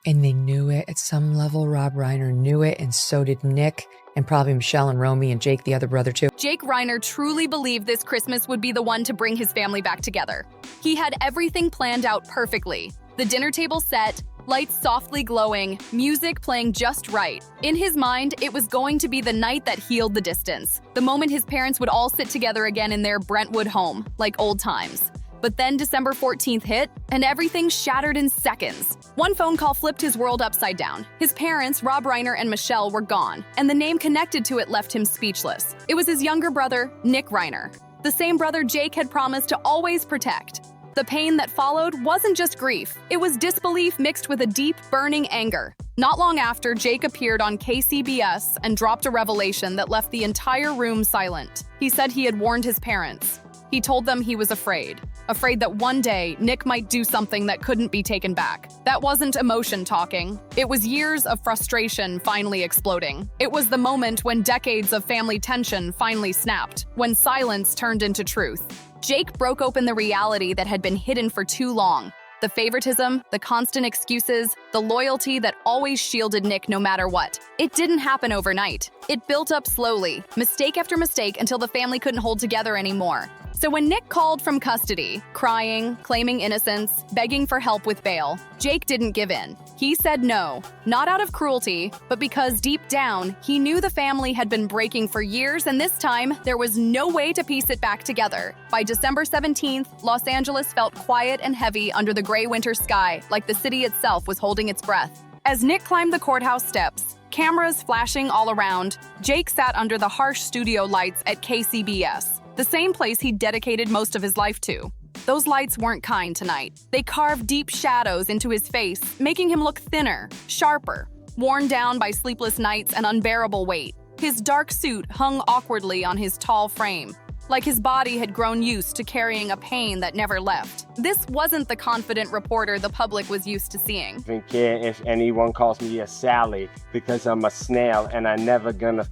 And they knew it at some level. Rob Reiner knew it, and so did Nick, and probably Michelle and Romy and Jake, the other brother, too. Jake Reiner truly believed this Christmas would be the one to bring his family back together. He had everything planned out perfectly. The dinner table set, lights softly glowing, music playing just right. In his mind, it was going to be the night that healed the distance. The moment his parents would all sit together again in their Brentwood home, like old times. But then December 14th hit, and everything shattered in seconds. One phone call flipped his world upside down. His parents, Rob Reiner and Michelle, were gone, and the name connected to it left him speechless. It was his younger brother, Nick Reiner, the same brother Jake had promised to always protect. The pain that followed wasn't just grief. It was disbelief mixed with a deep, burning anger. Not long after, Jake appeared on KCBS and dropped a revelation that left the entire room silent. He said he had warned his parents. He told them he was afraid that one day Nick might do something that couldn't be taken back. That wasn't emotion talking. It was years of frustration finally exploding. It was the moment when decades of family tension finally snapped, when silence turned into truth. Jake broke open the reality that had been hidden for too long. The favoritism, the constant excuses, the loyalty that always shielded Nick no matter what. It didn't happen overnight. It built up slowly, mistake after mistake, until the family couldn't hold together anymore. So when Nick called from custody, crying, claiming innocence, begging for help with bail, Jake didn't give in. He said no, not out of cruelty, but because deep down, he knew the family had been breaking for years, and this time, there was no way to piece it back together. By December 17th, Los Angeles felt quiet and heavy under the gray winter sky, like the city itself was holding its breath. As Nick climbed the courthouse steps, cameras flashing all around, Jake sat under the harsh studio lights at KCBS. The same place he'd dedicated most of his life to. Those lights weren't kind tonight. They carved deep shadows into his face, making him look thinner, sharper, worn down by sleepless nights and unbearable weight. His dark suit hung awkwardly on his tall frame, like his body had grown used to carrying a pain that never left. This wasn't the confident reporter the public was used to seeing. I don't care if anyone calls me a Sally, because I'm a snail and I'm never gonna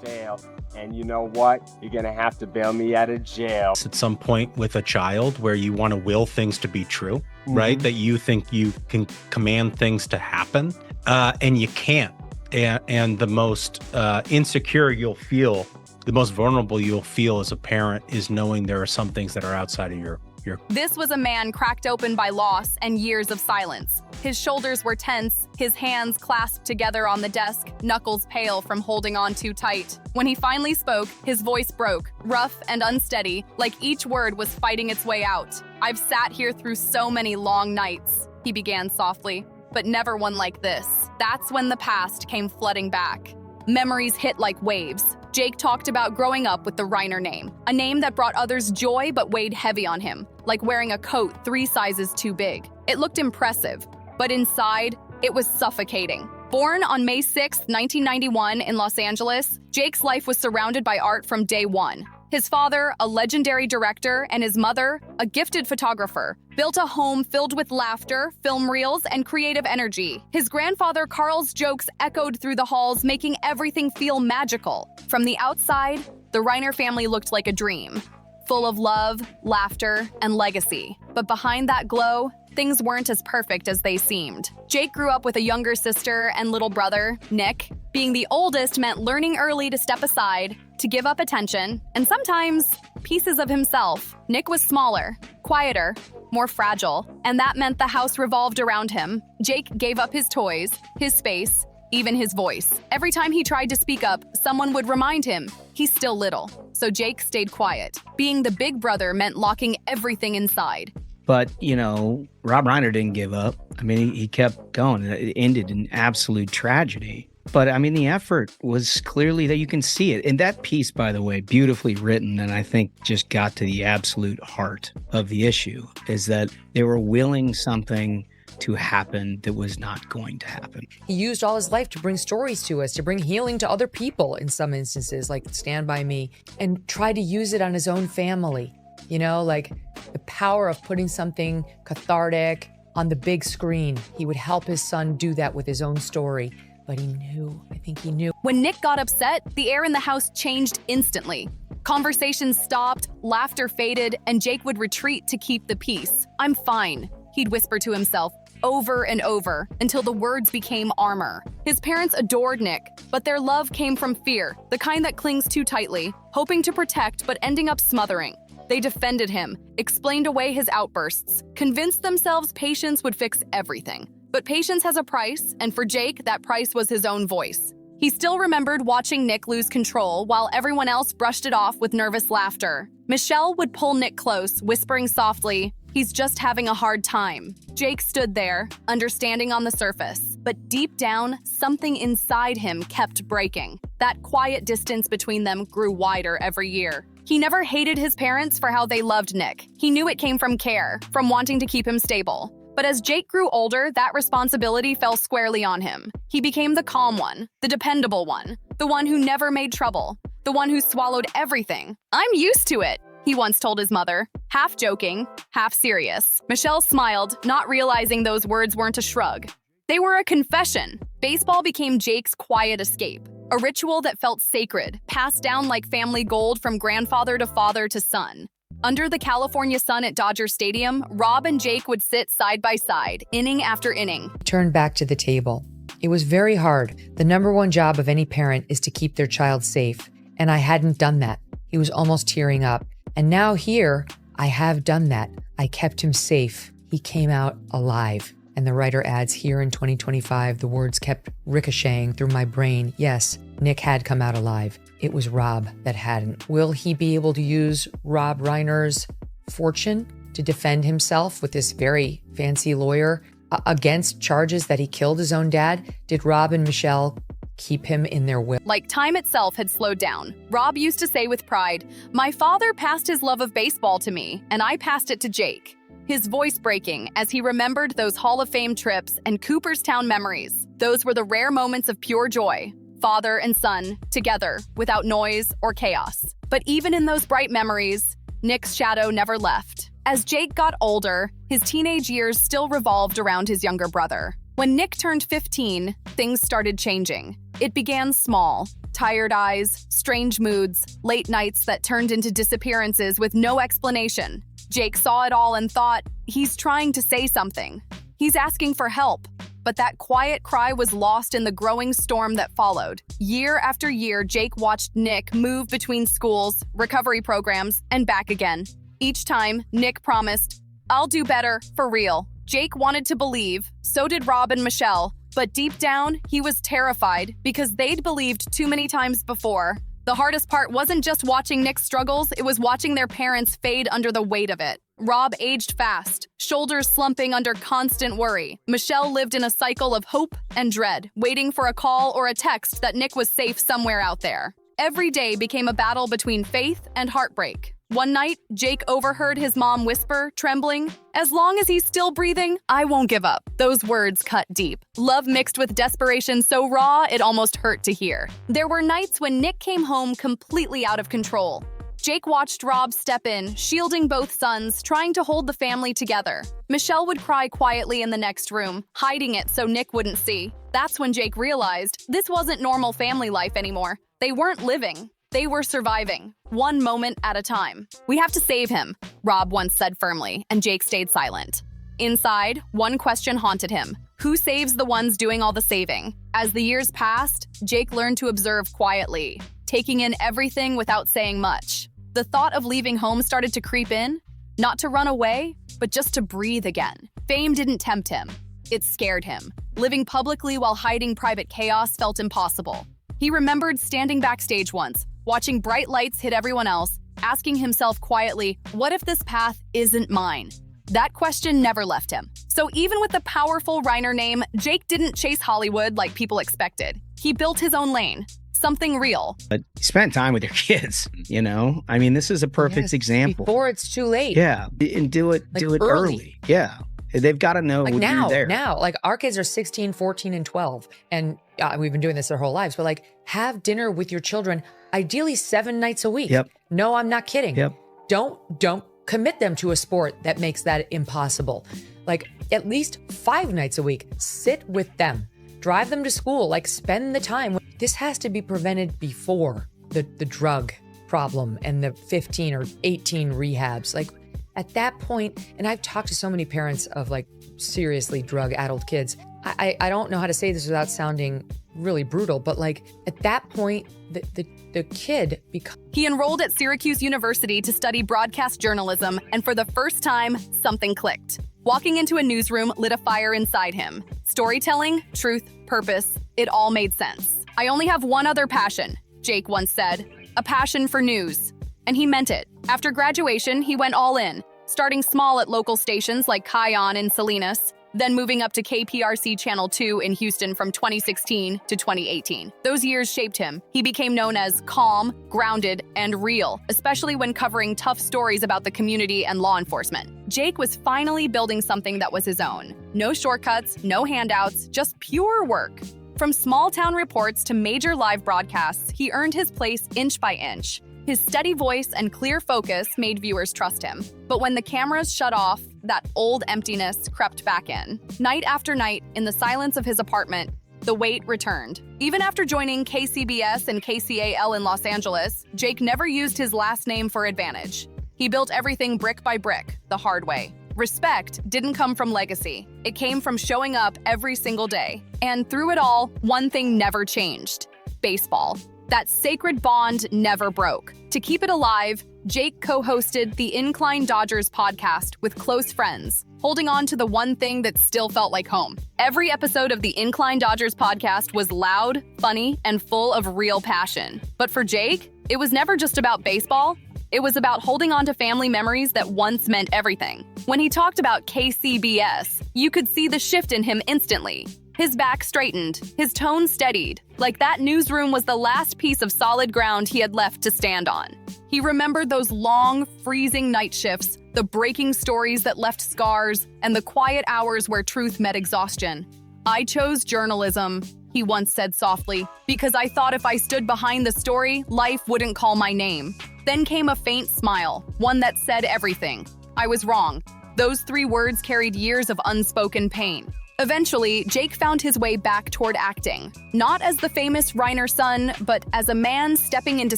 fail. And you know what? You're gonna have to bail me out of jail. At some point with a child where you want to will things to be true, right? That you think you can command things to happen, and you can't. And the most insecure you'll feel, the most vulnerable you'll feel as a parent is knowing there are some things that are outside of your. This was a man cracked open by loss and years of silence. His shoulders were tense, his hands clasped together on the desk, knuckles pale from holding on too tight. When he finally spoke, his voice broke, rough and unsteady, like each word was fighting its way out. "I've sat here through so many long nights," he began softly, "but never one like this." That's when the past came flooding back. Memories hit like waves. Jake talked about growing up with the Reiner name, a name that brought others joy but weighed heavy on him, like wearing a coat 3 sizes too big. It looked impressive, but inside, it was suffocating. Born on May 6, 1991 in Los Angeles, Jake's life was surrounded by art from day one. His father, a legendary director, and his mother, a gifted photographer, built a home filled with laughter, film reels, and creative energy. His grandfather Carl's jokes echoed through the halls, making everything feel magical. From the outside, the Reiner family looked like a dream, full of love, laughter, and legacy. But behind that glow, things weren't as perfect as they seemed. Jake grew up with a younger sister and little brother, Nick. Being the oldest meant learning early to step aside, to give up attention, and sometimes pieces of himself. Nick was smaller, quieter, more fragile, and that meant the house revolved around him. Jake gave up his toys, his space, even his voice. Every time he tried to speak up, someone would remind him he's still little. So Jake stayed quiet. Being the big brother meant locking everything inside. But, Rob Reiner didn't give up. I mean, he kept going. It ended in absolute tragedy. But, the effort was clearly that you can see it. And that piece, by the way, beautifully written, and I think just got to the absolute heart of the issue, is that they were willing something to happen that was not going to happen. He used all his life to bring stories to us, to bring healing to other people in some instances, like Stand By Me, and try to use it on his own family. Like the power of putting something cathartic on the big screen. He would help his son do that with his own story. But he knew, I think he knew. When Nick got upset, the air in the house changed instantly. Conversations stopped, laughter faded, and Jake would retreat to keep the peace. "I'm fine," he'd whisper to himself. over and over until the words became armor. His parents adored Nick, but their love came from fear, the kind that clings too tightly, hoping to protect but ending up smothering. They defended him, explained away his outbursts, convinced themselves patience would fix everything. But patience has a price, and for Jake, that price was his own voice. He still remembered watching Nick lose control while everyone else brushed it off with nervous laughter. Michelle would pull Nick close, whispering softly, "He's just having a hard time." Jake stood there, understanding on the surface, but deep down, something inside him kept breaking. That quiet distance between them grew wider every year. He never hated his parents for how they loved Nick. He knew it came from care, from wanting to keep him stable. But as Jake grew older, that responsibility fell squarely on him. He became the calm one, the dependable one, the one who never made trouble, the one who swallowed everything. "I'm used to it," he once told his mother, half joking, half serious. Michelle smiled, not realizing those words weren't a shrug. They were a confession. Baseball became Jake's quiet escape, a ritual that felt sacred, passed down like family gold from grandfather to father to son. Under the California sun at Dodger Stadium, Rob and Jake would sit side by side, inning after inning. Turned back to the table. It was very hard. The number one job of any parent is to keep their child safe, and I hadn't done that. He was almost tearing up. And now here, I have done that. I kept him safe. He came out alive. And the writer adds, here in 2025, the words kept ricocheting through my brain. Yes, Nick had come out alive. It was Rob that hadn't. Will he be able to use Rob Reiner's fortune to defend himself with this very fancy lawyer against charges that he killed his own dad? Did Rob and Michelle keep him in their will? Like time itself had slowed down. Rob used to say with pride, "My father passed his love of baseball to me, and I passed it to Jake." His voice breaking as he remembered those Hall of Fame trips and Cooperstown memories. Those were the rare moments of pure joy, father and son, together, without noise or chaos. But even in those bright memories, Nick's shadow never left. As Jake got older, his teenage years still revolved around his younger brother. When Nick turned 15, things started changing. It began small. Tired eyes, strange moods, late nights that turned into disappearances with no explanation. Jake saw it all and thought, he's trying to say something. He's asking for help. But that quiet cry was lost in the growing storm that followed. Year after year, Jake watched Nick move between schools, recovery programs, and back again. Each time, Nick promised, "I'll do better, for real." Jake wanted to believe, so did Rob and Michelle. But deep down, he was terrified because they'd believed too many times before. The hardest part wasn't just watching Nick's struggles, it was watching their parents fade under the weight of it. Rob aged fast, shoulders slumping under constant worry. Michelle lived in a cycle of hope and dread, waiting for a call or a text that Nick was safe somewhere out there. Every day became a battle between faith and heartbreak. One night, Jake overheard his mom whisper, trembling, "As long as he's still breathing, I won't give up." Those words cut deep. Love mixed with desperation so raw, it almost hurt to hear. There were nights when Nick came home completely out of control. Jake watched Rob step in, shielding both sons, trying to hold the family together. Michelle would cry quietly in the next room, hiding it so Nick wouldn't see. That's when Jake realized this wasn't normal family life anymore. They weren't living. They were surviving, one moment at a time. "We have to save him," Rob once said firmly, and Jake stayed silent. Inside, one question haunted him. Who saves the ones doing all the saving? As the years passed, Jake learned to observe quietly, taking in everything without saying much. The thought of leaving home started to creep in, not to run away, but just to breathe again. Fame didn't tempt him. It scared him. Living publicly while hiding private chaos felt impossible. He remembered standing backstage once, watching bright lights hit everyone else, asking himself quietly, what if this path isn't mine? That question never left him. So even with the powerful Reiner name, Jake didn't chase Hollywood like people expected. He built his own lane, something real. But spend time with your kids, you know? I mean, this is a perfect example. Before it's too late. Yeah, and do it early. Yeah. They've got to know like you're there. Now, like our kids are 16, 14, and 12. And we've been doing this their whole lives. But like, have dinner with your children, ideally 7 nights a week. Yep. No, I'm not kidding. Yep. Don't commit them to a sport that makes that impossible. Like at least 5 nights a week, sit with them, drive them to school, like spend the time. This has to be prevented before the drug problem and the 15 or 18 rehabs. Like At that point, and I've talked to so many parents of like seriously drug-addled kids. I don't know how to say this without sounding really brutal, but like at that point, the kid becomes... He enrolled at Syracuse University to study broadcast journalism, and for the first time, something clicked. Walking into a newsroom lit a fire inside him. Storytelling, truth, purpose, it all made sense. "I only have one other passion," Jake once said, "a passion for news." And he meant it. After graduation, he went all in, starting small at local stations like Kion in Salinas, then moving up to KPRC Channel 2 in Houston from 2016 to 2018. Those years shaped him. He became known as calm, grounded, and real, especially when covering tough stories about the community and law enforcement. Jake was finally building something that was his own. No shortcuts, no handouts, just pure work. From small-town reports to major live broadcasts, he earned his place inch by inch. His steady voice and clear focus made viewers trust him. But when the cameras shut off, that old emptiness crept back in. Night after night, in the silence of his apartment, the weight returned. Even after joining KCBS and KCAL in Los Angeles, Jake never used his last name for advantage. He built everything brick by brick, the hard way. Respect didn't come from legacy. It came from showing up every single day. And through it all, one thing never changed: baseball. That sacred bond never broke. To keep it alive, Jake co-hosted the Incline Dodgers podcast with close friends, holding on to the one thing that still felt like home. Every episode of the Incline Dodgers podcast was loud, funny, and full of real passion. But for Jake, it was never just about baseball. It was about holding on to family memories that once meant everything. When he talked about KCBS, you could see the shift in him instantly. His back straightened, his tone steadied, like that newsroom was the last piece of solid ground he had left to stand on. He remembered those long, freezing night shifts, the breaking stories that left scars, and the quiet hours where truth met exhaustion. "I chose journalism," he once said softly, "because I thought if I stood behind the story, life wouldn't call my name." Then came a faint smile, one that said everything. "I was wrong." Those 3 words carried years of unspoken pain. Eventually, Jake found his way back toward acting, not as the famous Reiner son, but as a man stepping into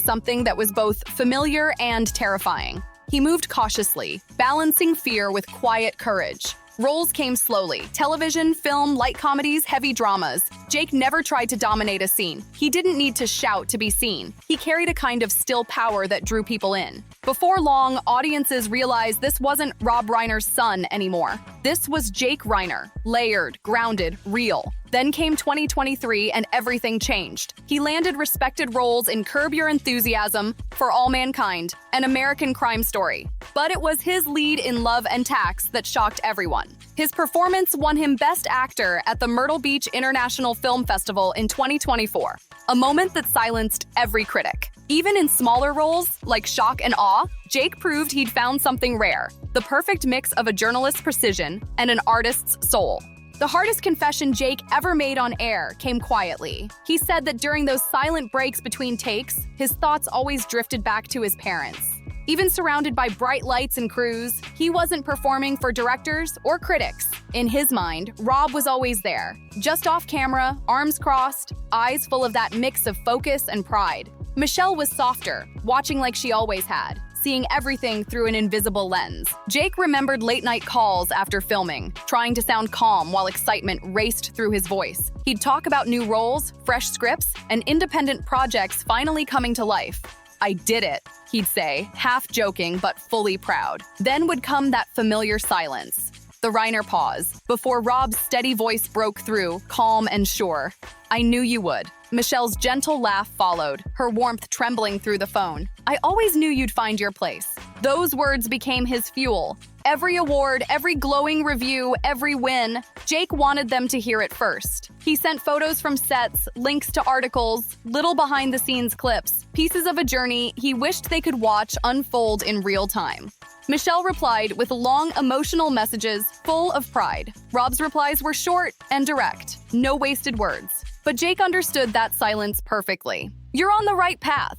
something that was both familiar and terrifying. He moved cautiously, balancing fear with quiet courage. Roles came slowly: television, film, light comedies, heavy dramas. Jake never tried to dominate a scene. He didn't need to shout to be seen. He carried a kind of still power that drew people in. Before long, audiences realized this wasn't Rob Reiner's son anymore. This was Jake Reiner, layered, grounded, real. Then came 2023 and everything changed. He landed respected roles in Curb Your Enthusiasm, For All Mankind, and American Crime Story. But it was his lead in Love and Tax that shocked everyone. His performance won him Best Actor at the Myrtle Beach International Film Festival in 2024, a moment that silenced every critic. Even in smaller roles, like Shock and Awe, Jake proved he'd found something rare: the perfect mix of a journalist's precision and an artist's soul. The hardest confession Jake ever made on air came quietly. He said that during those silent breaks between takes, his thoughts always drifted back to his parents. Even surrounded by bright lights and crews, he wasn't performing for directors or critics. In his mind, Rob was always there, just off camera, arms crossed, eyes full of that mix of focus and pride. Michelle was softer, watching like she always had, seeing everything through an invisible lens. Jake remembered late-night calls after filming, trying to sound calm while excitement raced through his voice. He'd talk about new roles, fresh scripts, and independent projects finally coming to life. "I did it," he'd say, half joking but fully proud. Then would come that familiar silence. The Reiner pause, before Rob's steady voice broke through, calm and sure. "I knew you would." Michelle's gentle laugh followed, her warmth trembling through the phone. "I always knew you'd find your place." Those words became his fuel. Every award, every glowing review, every win, Jake wanted them to hear it first. He sent photos from sets, links to articles, little behind-the-scenes clips, pieces of a journey he wished they could watch unfold in real time. Michelle replied with long, emotional messages full of pride. Rob's replies were short and direct, no wasted words. But Jake understood that silence perfectly. "You're on the right path,"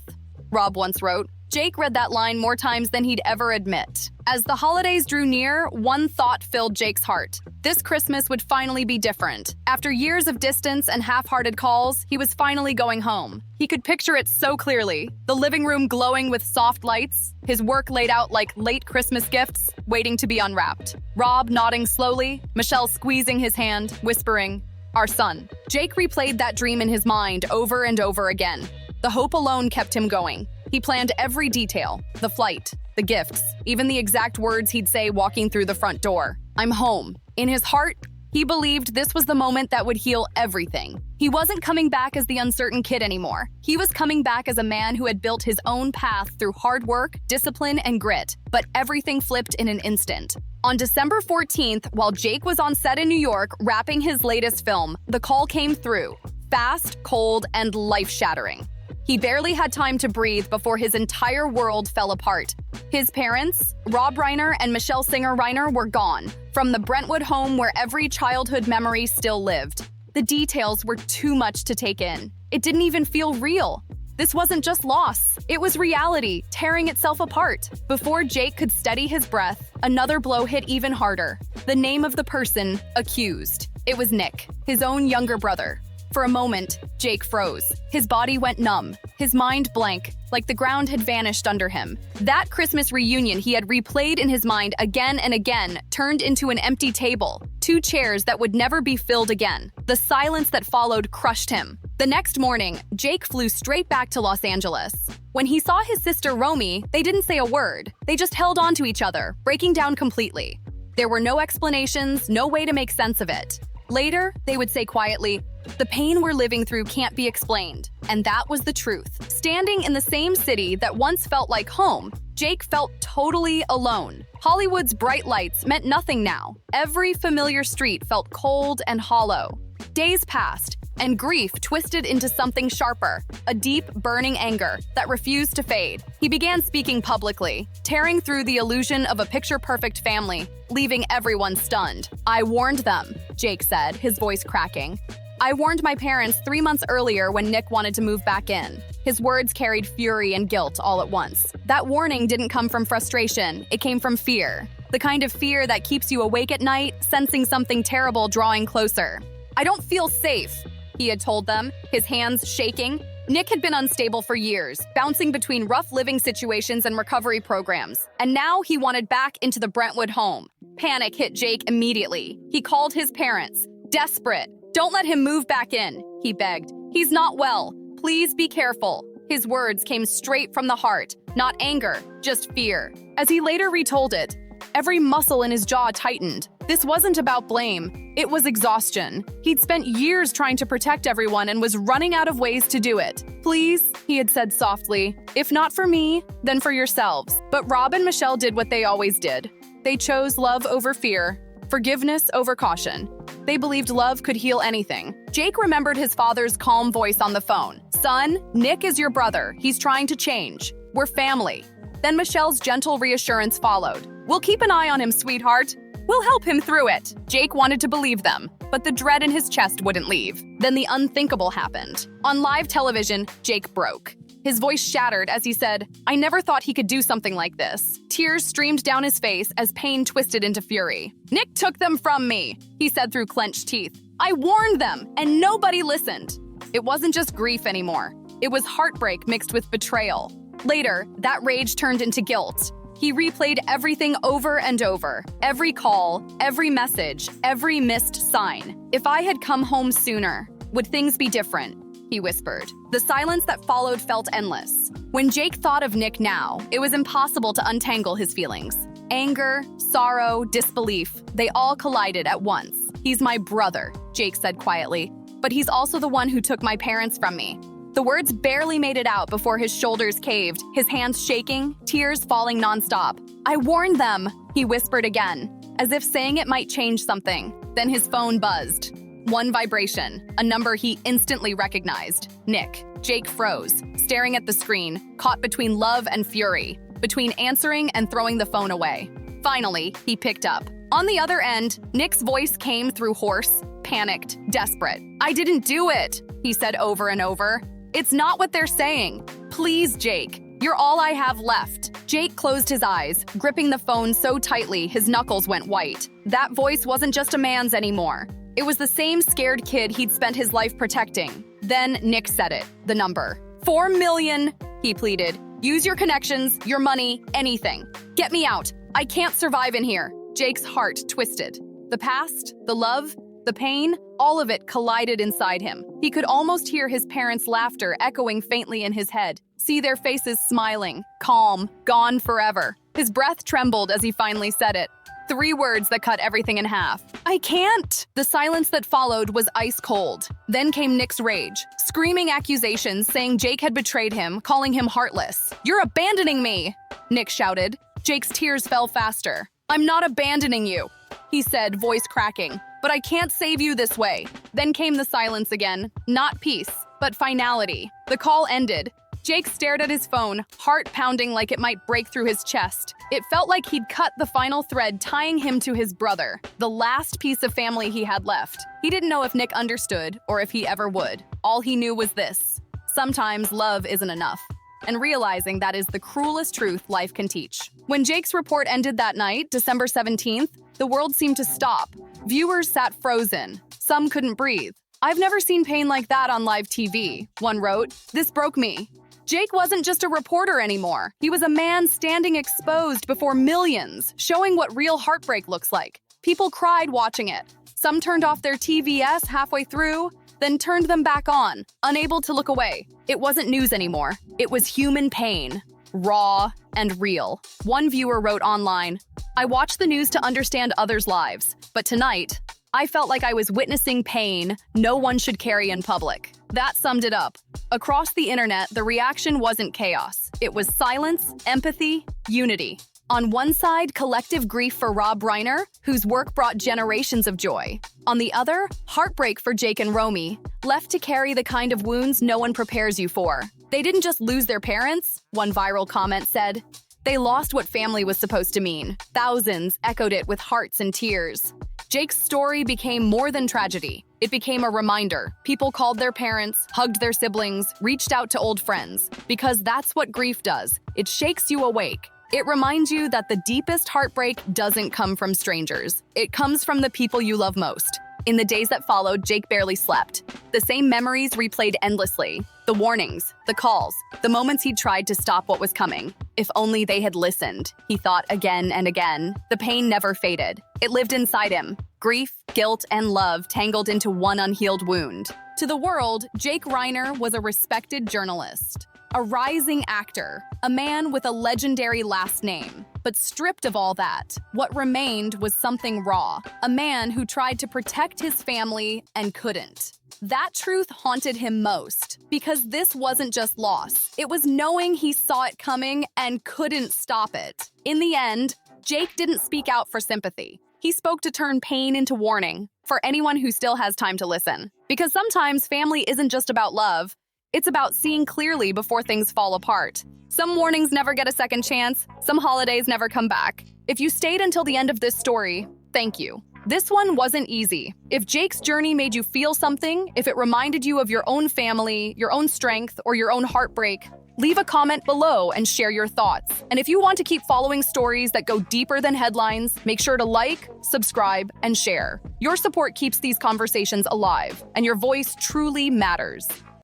Rob once wrote. Jake read that line more times than he'd ever admit. As the holidays drew near, one thought filled Jake's heart. This Christmas would finally be different. After years of distance and half-hearted calls, he was finally going home. He could picture it so clearly. The living room glowing with soft lights, his work laid out like late Christmas gifts, waiting to be unwrapped. Rob nodding slowly, Michelle squeezing his hand, whispering, "Our son." Jake replayed that dream in his mind over and over again. The hope alone kept him going. He planned every detail, the flight, the gifts, even the exact words he'd say walking through the front door. "I'm home." In his heart, he believed this was the moment that would heal everything. He wasn't coming back as the uncertain kid anymore. He was coming back as a man who had built his own path through hard work, discipline, and grit. But everything flipped in an instant. On December 14th, while Jake was on set in New York wrapping his latest film, the call came through. Fast, cold, and life-shattering. He barely had time to breathe before his entire world fell apart. His parents, Rob Reiner and Michelle Singer Reiner, were gone from the Brentwood home where every childhood memory still lived. The details were too much to take in. It didn't even feel real. This wasn't just loss. It was reality, tearing itself apart. Before Jake could steady his breath, another blow hit even harder. The name of the person accused. It was Nick, his own younger brother. For a moment, Jake froze. His body went numb, his mind blank, like the ground had vanished under him. That Christmas reunion he had replayed in his mind again and again turned into an empty table, two chairs that would never be filled again. The silence that followed crushed him. The next morning, Jake flew straight back to Los Angeles. When he saw his sister Romy, they didn't say a word. They just held on to each other, breaking down completely. There were no explanations, no way to make sense of it. Later, they would say quietly, "The pain we're living through can't be explained." And that was the truth. Standing in the same city that once felt like home, Jake felt totally alone. Hollywood's bright lights meant nothing now. Every familiar street felt cold and hollow. Days passed, and grief twisted into something sharper, a deep, burning anger that refused to fade. He began speaking publicly, tearing through the illusion of a picture-perfect family, leaving everyone stunned. "I warned them," Jake said, his voice cracking. "I warned my parents 3 months earlier when Nick wanted to move back in." His words carried fury and guilt all at once. That warning didn't come from frustration, it came from fear. The kind of fear that keeps you awake at night, sensing something terrible drawing closer. "I don't feel safe," he had told them, his hands shaking. Nick had been unstable for years, bouncing between rough living situations and recovery programs. And now he wanted back into the Brentwood home. Panic hit Jake immediately. He called his parents, desperate. "Don't let him move back in," he begged. "He's not well. Please be careful." His words came straight from the heart, not anger, just fear. As he later retold it, every muscle in his jaw tightened. This wasn't about blame. It was exhaustion. He'd spent years trying to protect everyone and was running out of ways to do it. "Please," he had said softly, "if not for me, then for yourselves." But Rob and Michelle did what they always did. They chose love over fear, forgiveness over caution. They believed love could heal anything. Jake remembered his father's calm voice on the phone. "Son, Nick is your brother. He's trying to change. We're family." Then Michelle's gentle reassurance followed. "We'll keep an eye on him, sweetheart. We'll help him through it." Jake wanted to believe them, but the dread in his chest wouldn't leave. Then the unthinkable happened. On live television, Jake broke. His voice shattered as he said, "I never thought he could do something like this." Tears streamed down his face as pain twisted into fury. "Nick took them from me," he said through clenched teeth. "I warned them, and nobody listened." It wasn't just grief anymore. It was heartbreak mixed with betrayal. Later, that rage turned into guilt. He replayed everything over and over. Every call, every message, every missed sign. "If I had come home sooner, would things be different?" he whispered. The silence that followed felt endless. When Jake thought of Nick now, it was impossible to untangle his feelings. Anger, sorrow, disbelief, they all collided at once. "He's my brother," Jake said quietly, "but he's also the one who took my parents from me." The words barely made it out before his shoulders caved, his hands shaking, tears falling nonstop. "I warned them," he whispered again, as if saying it might change something. Then his phone buzzed. One vibration, a number he instantly recognized. Nick. Jake froze, staring at the screen, caught between love and fury, between answering and throwing the phone away. Finally, he picked up. On the other end, Nick's voice came through hoarse, panicked, desperate. "I didn't do it," he said over and over. "It's not what they're saying. Please, Jake. You're all I have left. Jake closed his eyes, gripping the phone so tightly his knuckles went white. That voice wasn't just a man's anymore. It was the same scared kid he'd spent his life protecting. Then Nick said it, the number. 4 million, he pleaded. Use your connections, your money, anything. Get me out. I can't survive in here. Jake's heart twisted. The past, the love, the pain, all of it collided inside him. He could almost hear his parents' laughter echoing faintly in his head, see their faces smiling, calm, gone forever. His breath trembled as he finally said it. 3 words that cut everything in half. I can't! The silence that followed was ice cold. Then came Nick's rage, screaming accusations saying Jake had betrayed him, calling him heartless. You're abandoning me! Nick shouted. Jake's tears fell faster. I'm not abandoning you, he said, voice cracking. But I can't save you this way. Then came the silence again. Not peace, but finality. The call ended. Jake stared at his phone, heart pounding like it might break through his chest. It felt like he'd cut the final thread tying him to his brother, the last piece of family he had left. He didn't know if Nick understood or if he ever would. All he knew was this: sometimes love isn't enough. And realizing that is the cruelest truth life can teach. When Jake's report ended that night, December 17th, the world seemed to stop. Viewers sat frozen. Some couldn't breathe. I've never seen pain like that on live TV, one wrote. This broke me. Jake wasn't just a reporter anymore. He was a man standing exposed before millions, showing what real heartbreak looks like. People cried watching it. Some turned off their TVs halfway through, then turned them back on, unable to look away. It wasn't news anymore. It was human pain, raw and real. One viewer wrote online, I watch the news to understand others' lives, but tonight, I felt like I was witnessing pain no one should carry in public. That summed it up. Across the internet, the reaction wasn't chaos. It was silence, empathy, unity. On one side, collective grief for Rob Reiner, whose work brought generations of joy. On the other, heartbreak for Jake and Romy, left to carry the kind of wounds no one prepares you for. They didn't just lose their parents, one viral comment said. They lost what family was supposed to mean. Thousands echoed it with hearts and tears. Jake's story became more than tragedy. It became a reminder. People called their parents, hugged their siblings, reached out to old friends. Because that's what grief does. It shakes you awake. It reminds you that the deepest heartbreak doesn't come from strangers. It comes from the people you love most. In the days that followed, Jake barely slept. The same memories replayed endlessly. The warnings, the calls, the moments he'd tried to stop what was coming. If only they had listened, he thought again and again. The pain never faded. It lived inside him. Grief, guilt, and love tangled into one unhealed wound. To the world, Jake Reiner was a respected journalist, a rising actor, a man with a legendary last name. But stripped of all that, what remained was something raw, a man who tried to protect his family and couldn't. That truth haunted him most, because this wasn't just loss. It was knowing he saw it coming and couldn't stop it. In the end, Jake didn't speak out for sympathy. He spoke to turn pain into warning for anyone who still has time to listen. Because sometimes family isn't just about love, it's about seeing clearly before things fall apart. Some warnings never get a second chance, some holidays never come back. If you stayed until the end of this story, thank you. This one wasn't easy. If Jake's journey made you feel something, if it reminded you of your own family, your own strength, or your own heartbreak, leave a comment below and share your thoughts. And if you want to keep following stories that go deeper than headlines, make sure to like, subscribe, and share. Your support keeps these conversations alive, and your voice truly matters.